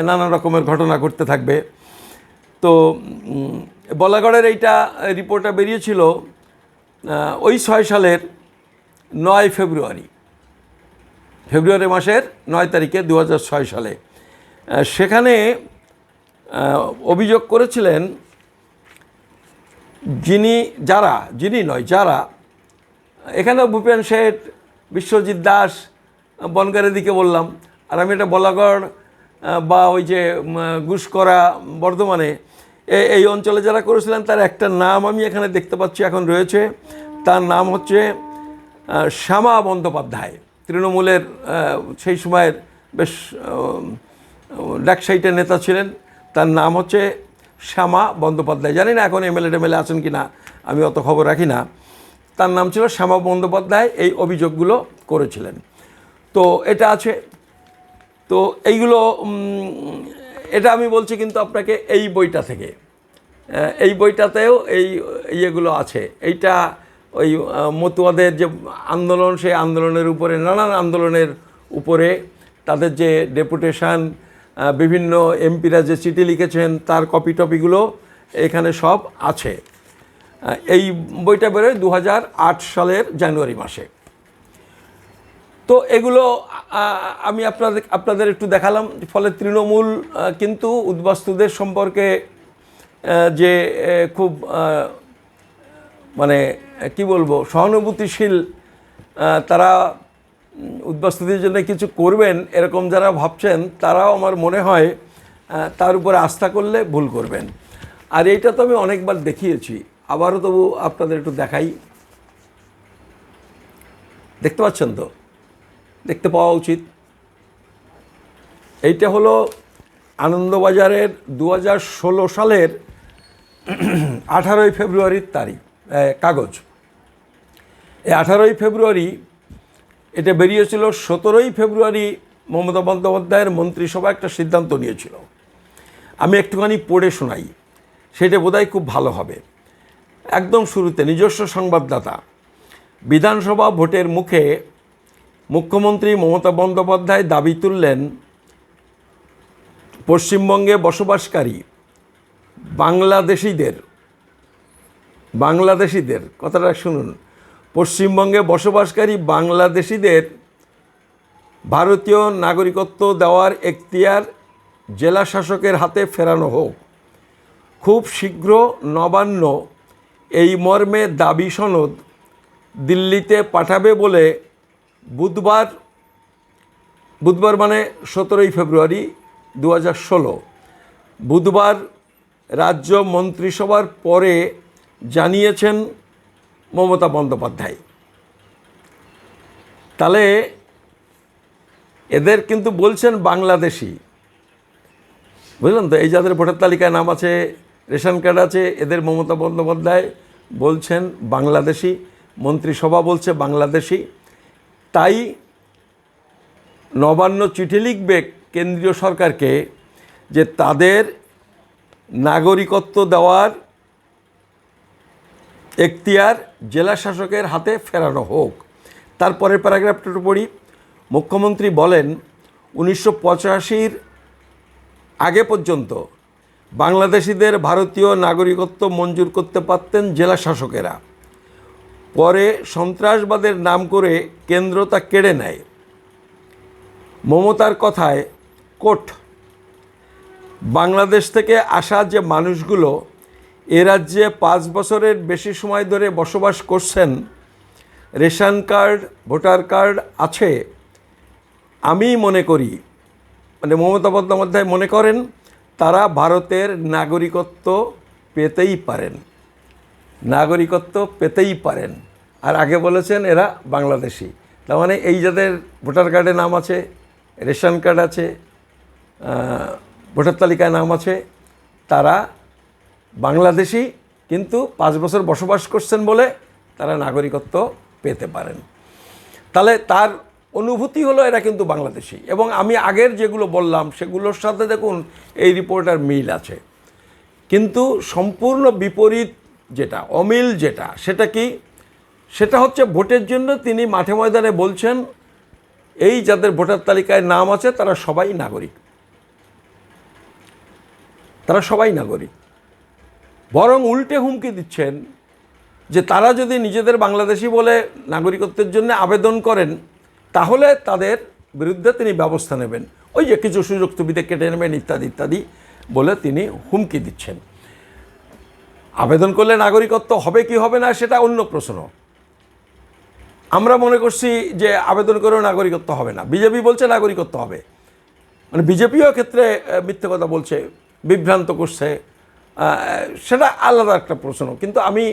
নানান রকমের ঘটনা ঘটতে থাকবে। তো বলাগড়ের এইটা রিপোর্টটা বেরিয়েছিল ওই 6 সালের 9 ফেব্রুয়ারি মাসের 9 তারিখে 2006 সালে। সেখানে অভিযোগ করেছিলেন যারা এখানে ভূপেন শেঠ, বিশ্বজিৎ দাস, বনগাঁয়ের দিকে বললাম, আর আমি এটা বলাগড় বা ওই যে গুসকরা বর্ধমানে এই অঞ্চলে যারা করেছিলেন তার একটা নাম আমি এখানে দেখতে পাচ্ছি এখন রয়েছে। তার নাম হচ্ছে শ্যামা বন্দ্যোপাধ্যায়, তৃণমূলের সেই সময়ের বেশ ডাকসাইটের নেতা ছিলেন। তার নাম হচ্ছে শ্যামা বন্দ্যোপাধ্যায়। জানি না এখন এমএলএ আছেন কি না, আমি অত খবর রাখি না। তার নাম ছিল শ্যামা বন্দ্যোপাধ্যায়, এই অভিযোগগুলো করেছিলেন। তো এটা আছে। তো এইগুলো, এটা আমি বলছি কিন্তু আপনাকে এই বইটা থেকে, এই বইটাতেও এই ইয়েগুলো আছে। এইটা ওই মতুয়াদের যে আন্দোলন, সেই আন্দোলনের উপরে, নানান আন্দোলনের উপরে তাদের যে ডেপুটেশন, বিভিন্ন এমপিরা যে চিঠি লিখেছেন তার কপি টপিগুলো এখানে সব আছে। এই বইটা বেরোয় 2008 সালের জানুয়ারি মাসে। তো এগুলো আমি আপনাদের একটু দেখালাম। ফলে তৃণমূল কিন্তু উদ্বাস্তুদের সম্পর্কে যে খুব মানে কি বলবো, সহানুভূতিশীল, তারা উদ্বাস্তুদের জন্য কিছু করবেন এরকম যারা ভাবছেন, তারাও আমার মনে হয় তার উপরে আস্থা করলে ভুল করবেন। আর এইটা তো আমি অনেকবার দেখিয়েছি, আবারও তবু আপনাদের একটু দেখাই। দেখতে পাচ্ছেন তো? দেখতে পাওয়া উচিত। এইটা হলো আনন্দবাজারের 2016 সালের 18ই ফেব্রুয়ারির কাগজ। এই 18ই ফেব্রুয়ারি এটা বেরিয়েছিল। 17ই ফেব্রুয়ারি মমতা বন্দ্যোপাধ্যায়ের মন্ত্রিসভা একটা সিদ্ধান্ত নিয়েছিল। আমি একটুখানি পড়ে শোনাই, সেটা বোধহয় খুব ভালো হবে। একদম শুরুতে নিজস্ব সংবাদদাতা, বিধানসভা ভোটের মুখে মুখ্যমন্ত্রী মমতা বন্দ্যোপাধ্যায় দাবি তুললেন, পশ্চিমবঙ্গে বসবাসকারী বাংলাদেশিদের কথাটা শুনুন, পশ্চিমবঙ্গে বসবাসকারী বাংলাদেশিদের ভারতীয় নাগরিকত্ব দেওয়ার এখতিয়ার জেলা শাসকের হাতে ফেরানো হোক। খুব শীঘ্র নবান্ন এই মর্মে দাবি সনদ দিল্লিতে পাঠাবে বলে বুধবার মানে 17 ফেব্রুয়ারি 2016 বুধবার রাজ্য মন্ত্রিসভার পরে জানিয়েছেন মমতা বন্দ্যোপাধ্যায়। তাহলে এদের কিন্তু বলছেন বাংলাদেশি, বুঝলেন তো? এই যাদের ভোটার তালিকায় নাম আছে, রেশন কার্ড আছে, এদের মমতা বন্দ্যোপাধ্যায় বলছেন বাংলাদেশি, মন্ত্রিসভা বলছে বাংলাদেশি। তাই নবান্ন চিঠি লিখবে কেন্দ্রীয় সরকারকে যে তাদের নাগরিকত্ব দেওয়ার এখতিয়ার জেলা শাসকের হাতে ফেরানো হোক। তারপরের প্যারাগ্রাফটা পড়ি। মুখ্যমন্ত্রী বলেন, 1985 আগে পর্যন্ত বাংলাদেশিদের ভারতীয় নাগরিকত্ব মঞ্জুর করতে পারতেন জেলা শাসকেরা। পরে সন্ত্রাসবাদের নাম করে কেন্দ্র তা কেড়ে নেয়। মমতার কথায় কোট, বাংলাদেশ থেকে আসা যে মানুষগুলো এ রাজ্যে 5 বছরের বেশি সময় ধরে বসবাস করছেন, রেশন কার্ড ভোটার কার্ড আছে, আমি মনে করি, মানে মমতা বন্দ্যোপাধ্যায় মনে করেন তারা ভারতের নাগরিকত্ব পেতেই পারেন। আর আগে বলেছেন এরা বাংলাদেশি। তার মানে এই যাদের ভোটার কার্ডে নাম আছে, রেশন কার্ড আছে, ভোটার তালিকায় নাম আছে, তারা বাংলাদেশি, কিন্তু 5 বছর বসবাস করছেন বলে তারা নাগরিকত্ব পেতে পারেন। তাহলে তার অনুভূতি হলো এরা কিন্তু বাংলাদেশি। এবং আমি আগের যেগুলো বললাম সেগুলোর সাথে দেখুন এই রিপোর্টার মিল আছে, কিন্তু সম্পূর্ণ বিপরীত যেটা, অমিল যেটা, সেটা কি? সেটা হচ্ছে ভোটের জন্য তিনি মাঠে ময়দানে বলছেন এই যাদের ভোটার তালিকায় নাম আছে তারা সবাই নাগরিক। বরং উল্টে হুমকি দিচ্ছেন যে তারা যদি নিজেদের বাংলাদেশি বলে নাগরিকত্বের জন্য আবেদন করেন তাহলে তাদের বিরুদ্ধে তিনি ব্যবস্থা নেবেন, ওই যে কিছু সুযোগ সুবিধা কেটে নেবেন ইত্যাদি ইত্যাদি বলে তিনি হুমকি দিচ্ছেন। আবেদন করলে নাগরিকত্ব হবে কি হবে না সেটা অন্য প্রশ্ন। আমরা মনে করছি যে আবেদন করেও নাগরিকত্ব হবে না, বিজেপি বলছে নাগরিকত্ব হবে। মানে বিজেপিও ক্ষেত্রে মিথ্যে কথা বলছে, বিভ্রান্ত করছে, সেটা আলাদা একটা প্রশ্ন। কিন্তু আমি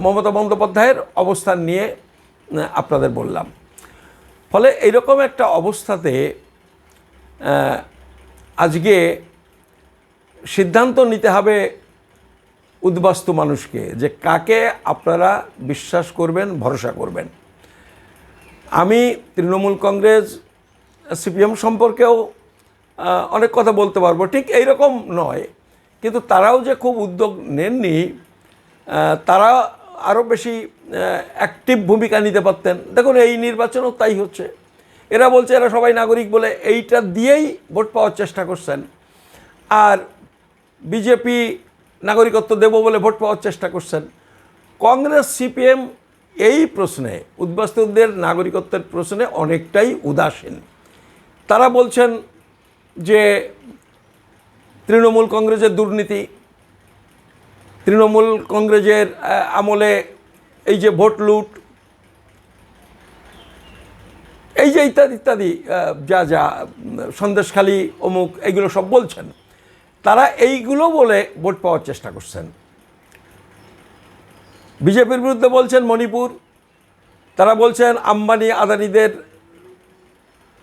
মমতা বন্দ্যোপাধ্যায়ের অবস্থান নিয়ে আপনাদের বললাম। ফলে এইরকম একটা অবস্থাতে আজকে সিদ্ধান্ত নিতে হবে উদ্বাস্তু মানুষকে যে কাকে আপনারা বিশ্বাস করবেন, ভরসা করবেন। আমি তৃণমূল কংগ্রেস সিপিএম সম্পর্কেও অনেক কথা বলতে পারবো, ঠিক এইরকম নয়, কিন্তু তারাও যে খুব উদ্যোগ নেননি, তারা আরও বেশি অ্যাক্টিভ ভূমিকা নিতে পারতেন। দেখুন এই নির্বাচনও তাই হচ্ছে, এরা বলছে এরা সবাই নাগরিক বলে এইটা দিয়েই ভোট পাওয়ার চেষ্টা করছেন, আর বিজেপি নাগরিকত্ব দেব বলে ভোট পাওয়ার চেষ্টা করছেন। কংগ্রেস সিপিএম এই প্রশ্নে, উদ্বাস্তুদের নাগরিকত্বের প্রশ্নে অনেকটাই উদাসীন। তারা বলছেন যে তৃণমূল কংগ্রেসের দুর্নীতি, তৃণমূল কংগ্রেসের আমলে এই যে ভোট লুট, এই যে ইত্যাদি ইত্যাদি যা যা সন্দেশখালী অমুক, এইগুলো সব বলছেন। তারা এইগুলো বলে ভোট পাওয়ার চেষ্টা করছেন। বিজেপির বিরুদ্ধে বলছেন মণিপুর, তারা বলছেন আম্বানি আদানিদের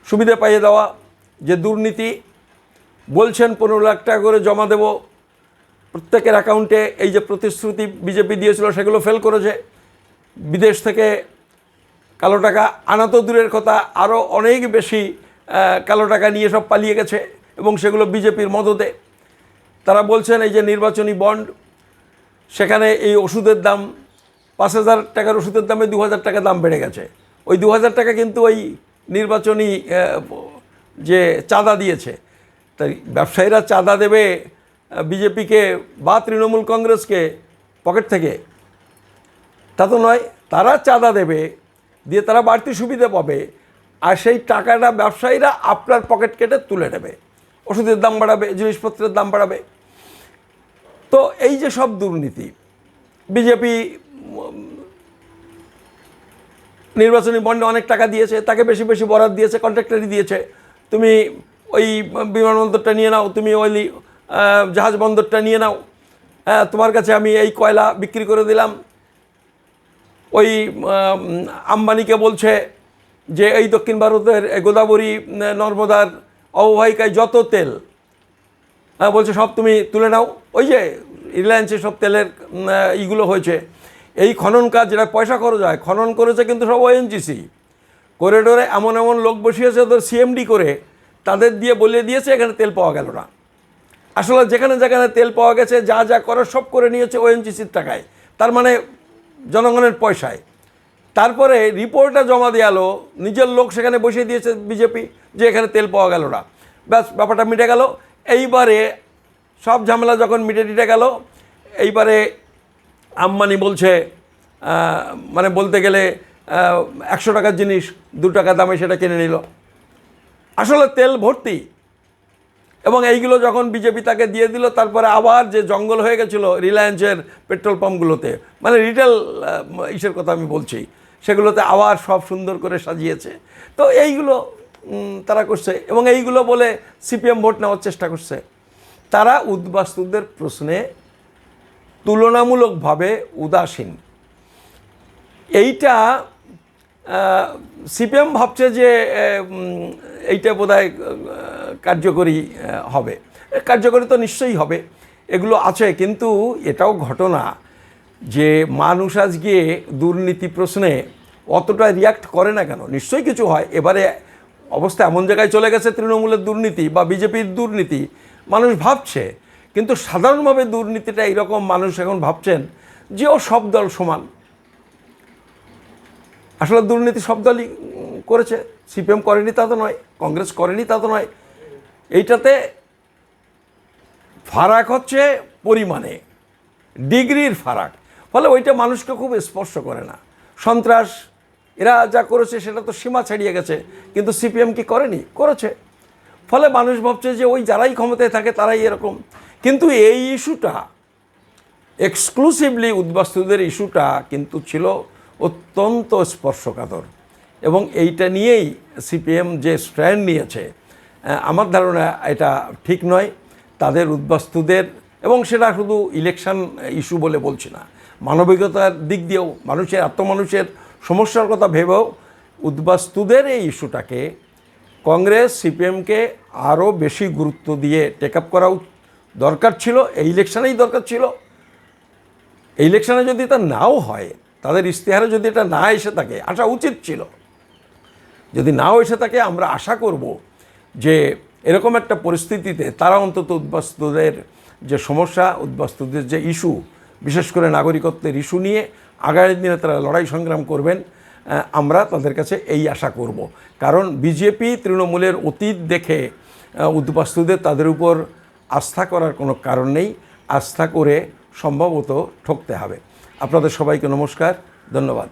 সুবিধা পাইয়ে দেওয়া, যে দুর্নীতি, বলছেন 15 লাখ টাকা করে জমা দেব প্রত্যেকের অ্যাকাউন্টে, এই যে প্রতিশ্রুতি বিজেপি দিয়েছিল সেগুলো ফেল করেছে। বিদেশ থেকে কালো টাকা আনা তো দূরের কথা, আরও অনেক বেশি কালো টাকা নিয়ে সব পালিয়ে গেছে এবং সেগুলো বিজেপির মদদে। তারা বলছেন এই যে নির্বাচনী বন্ড, সেখানে এই ওষুধের দাম 5,000 টাকার ওষুধের দামে 2,000 টাকা দাম বেড়ে গেছে। ওই 2,000 টাকা কিন্তু ওই নির্বাচনী যে চাঁদা দিয়েছে, তাই ব্যবসায়ীরা চাঁদা দেবে বিজেপিকে বা তৃণমূল কংগ্রেসকে পকেট থেকে? তা তো নয়, তারা চাঁদা দেবে, দিয়ে তারা বাড়তি সুবিধা পাবে, আর সেই টাকাটা ব্যবসায়ীরা আপনার পকেট কেটে তুলে নেবে, ওষুধের দাম বাড়াবে, জিনিসপত্রের দাম বাড়াবে। তো এই যে সব দুর্নীতি, বিজেপি নির্বাচনী বন্ডে অনেক টাকা দিয়েছে, তাকে বেশি বেশি বরাদ দিয়েছে, কন্ট্রাক্টরি দিয়েছে, তুমি ওই বিমানবন্দরটা নিয়ে নাও, তুমি ওই জাহাজ বন্দরটা নিয়ে নাও, হ্যাঁ তোমার কাছে আমি এই কয়লা বিক্রি করে দিলাম। ওই আম্বানিকে বলছে যে এই দক্ষিণ ভারতের গোদাবরী নর্মদার অববাহিকায় যত তেল, বলছে সব তুমি তুলে নাও। ওই যে রিলায়েন্সের সব তেলের ইগুলো হয়েছে, এই খনন কাজ যেটা পয়সা খরচ হয়, খনন করেছে কিন্তু সব ওএনজিসি। করিডোরে এমন এমন লোক বসিয়েছে ওদের সিএমডি করে, তাদের দিয়ে বলে দিয়েছে এখানে তেল পাওয়া গেল না। আসলে যেখানে যেখানে তেল পাওয়া গেছে, যা যা করার সব করে নিয়েছে ওএনজিসির টাকায়, তার মানে জনগণের পয়সায়। তারপরে রিপোর্টটা জমা দেওয়ালো, নিজের লোক সেখানে বসিয়ে দিয়েছে বিজেপি যে এখানে তেল পাওয়া গেল না, ব্যাস ব্যাপারটা মিটে গেল। এইবারে সব ঝামেলা যখন মিটে গেল, এইবারে আম্বানি বলছে, মানে বলতে গেলে 100 টাকার জিনিস 2 টাকা দামে সেটা কিনে নিল, আসলে তেল ভর্তি। এবং এইগুলো যখন বিজেপি তাকে দিয়ে দিল, তারপরে আবার যে জঙ্গল হয়ে গেছিলো রিলায়েন্সের পেট্রোল পাম্পগুলোতে, মানে রিটেল ইসের কথা আমি বলছি, সেগুলোতে আবার সব সুন্দর করে সাজিয়েছে। তো এইগুলো তারা করছে, এবং এইগুলো বলে সিপিএম ভোট নেওয়ার চেষ্টা করছে। তারা উদ্বাস্তুদের প্রশ্নে তুলনামূলকভাবে উদাসীন। এইটা সিপিএম ভাবছে যে এইটা বোধহয় কার্যকরী হবে। কার্যকরী তো নিশ্চয়ই হবে, এগুলো আছে, কিন্তু এটাও ঘটনা যে মানুষ আজকে দুর্নীতি প্রশ্নে অতটা রিয়াক্ট করে না কেন? নিশ্চয়ই কিছু হয়। এবারে অবস্থা এমন জায়গায় চলে গেছে, তৃণমূলের দুর্নীতি বা বিজেপির দুর্নীতি মানুষ ভাবছে, কিন্তু সাধারণভাবে দুর্নীতিটা এইরকম, মানুষ এখন ভাবছেন যে ও সব দল সমান। আসলে দুর্নীতি সব দলই করেছে, সিপিএম করেনি তা তো নয়, কংগ্রেস করেনি তা তো নয়। এইটাতে ফারাক হচ্ছে পরিমাণে, ডিগ্রির ফারাক, ফলে ওইটা মানুষকে খুব স্পর্শ করে না। সন্ত্রাস এরা যা করেছে সেটা তো সীমা ছাড়িয়ে গেছে, কিন্তু সিপিএম কি করেনি? করেছে। ফলে মানুষ ভাবছে যে ওই যারাই ক্ষমতায় থাকে তারাই এরকম। কিন্তু এই ইস্যুটা এক্সক্লুসিভলি উদ্বাস্তুদের ইস্যুটা কিন্তু ছিল অত্যন্ত স্পর্শকাতর, এবং এইটা নিয়েই সিপিএম যে স্ট্যান্ড নিয়েছে, আমার ধারণা এটা ঠিক নয়। তাদের উদ্বাস্তুদের, এবং সেটা শুধু ইলেকশন ইস্যু বলে বলছি না, মানবিকতার দিক দিয়েও, মানুষের আত্মমানুষের সমস্যার কথা ভেবেও উদ্বাস্তুদের এই ইস্যুটাকে কংগ্রেস সিপিএমকে আরও বেশি গুরুত্ব দিয়ে টেক আপ করা দরকার ছিল। এই ইলেকশনেই দরকার ছিল। এই ইলেকশনে যদি তা নাও হয়, তাদের ইশতেহারে যদি এটা না এসে থাকে, আসা উচিত ছিল। যদি নাও এসে থাকে, আমরা আশা করব যে এরকম একটা পরিস্থিতিতে তারা অন্তত উদ্বাস্তুদের যে সমস্যা, উদ্বাস্তুদের যে ইস্যু, বিশেষ করে নাগরিকত্বের ইস্যু নিয়ে আগামী দিনে তারা লড়াই সংগ্রাম করবেন, আমরা তাদের কাছে এই আশা করব। কারণ বিজেপি তৃণমূলের অতীত দেখে উদ্বাস্তুদের তাদের উপর আস্থা করার কোনো কারণ নেই। আস্থা করে সম্ভবত ঠকতে হবে। আপনাদের সবাইকে নমস্কার, ধন্যবাদ।